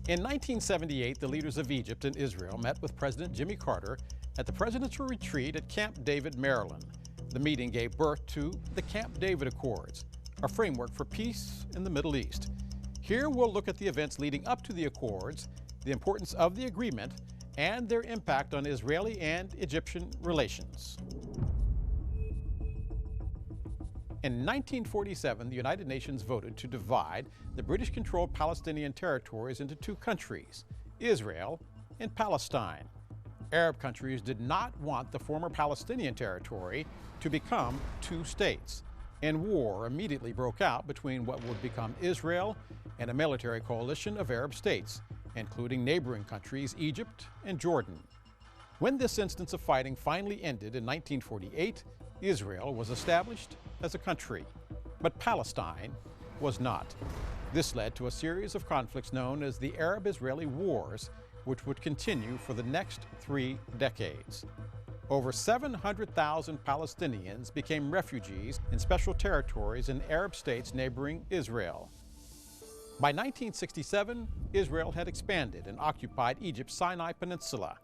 In 1978, the leaders of Egypt and Israel met with President Jimmy Carter at the presidential retreat at Camp David, Maryland. The meeting gave birth to the Camp David Accords, a framework for peace in the Middle East. Here we'll look at the events leading up to the Accords, the importance of the agreement, and their impact on Israeli and Egyptian relations. In 1947, the United Nations voted to divide the British-controlled Palestinian territories into two countries, Israel and Palestine. Arab countries did not want the former Palestinian territory to become two states, and war immediately broke out between what would become Israel and a military coalition of Arab states, including neighboring countries Egypt and Jordan. When this instance of fighting finally ended in 1948, Israel was established as a country, but Palestine was not. This led to a series of conflicts known as the Arab-Israeli Wars, which would continue for the next 3 decades. Over 700,000 Palestinians became refugees in special territories in Arab states neighboring Israel. By 1967, Israel had expanded and occupied Egypt's Sinai Peninsula.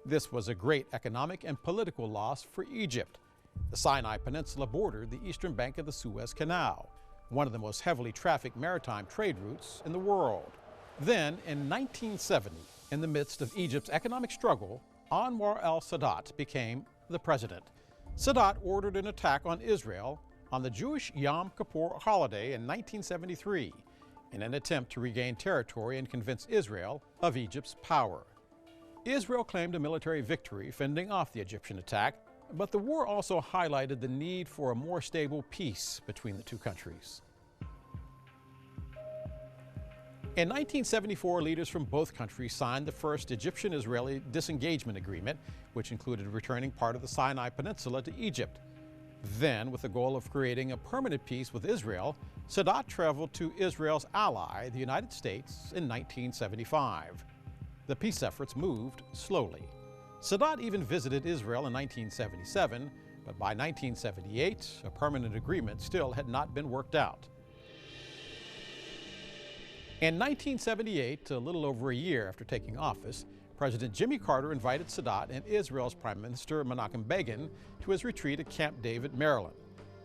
This was a great economic and political loss for Egypt. The Sinai Peninsula bordered the eastern bank of the Suez Canal, one of the most heavily trafficked maritime trade routes in the world. Then, in 1970, in the midst of Egypt's economic struggle, Anwar el-Sadat became the president. Sadat ordered an attack on Israel on the Jewish Yom Kippur holiday in 1973 in an attempt to regain territory and convince Israel of Egypt's power. Israel claimed a military victory fending off the Egyptian attack, but the war also highlighted the need for a more stable peace between the two countries. In 1974, leaders from both countries signed the first Egyptian-Israeli disengagement agreement, which included returning part of the Sinai Peninsula to Egypt. Then, with the goal of creating a permanent peace with Israel, Sadat traveled to Israel's ally, the United States, in 1975. The peace efforts moved slowly. Sadat even visited Israel in 1977, but by 1978, a permanent agreement still had not been worked out. In 1978, a little over a year after taking office, President Jimmy Carter invited Sadat and Israel's Prime Minister Menachem Begin to his retreat at Camp David, Maryland.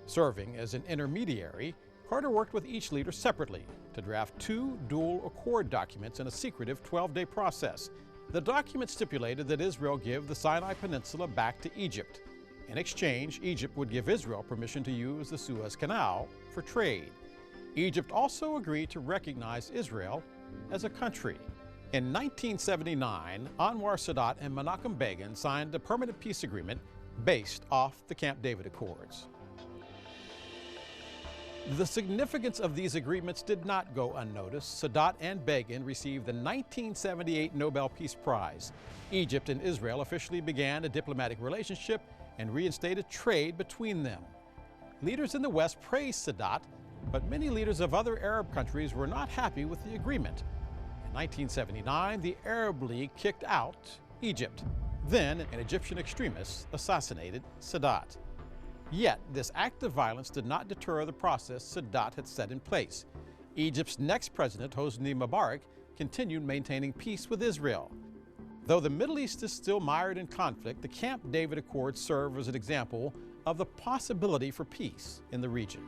Serving as an intermediary, Carter worked with each leader separately to draft 2 dual accord documents in a secretive 12-day process. The document stipulated that Israel give the Sinai Peninsula back to Egypt. In exchange, Egypt would give Israel permission to use the Suez Canal for trade. Egypt also agreed to recognize Israel as a country. In 1979, Anwar Sadat and Menachem Begin signed a permanent peace agreement based off the Camp David Accords. The significance of these agreements did not go unnoticed. Sadat and Begin received the 1978 Nobel Peace Prize. Egypt and Israel officially began a diplomatic relationship and reinstated trade between them. Leaders in the West praised Sadat, but many leaders of other Arab countries were not happy with the agreement. In 1979, the Arab League kicked out Egypt. Then, an Egyptian extremist assassinated Sadat. Yet, this act of violence did not deter the process Sadat had set in place. Egypt's next president, Hosni Mubarak, continued maintaining peace with Israel. Though the Middle East is still mired in conflict, the Camp David Accords serve as an example of the possibility for peace in the region.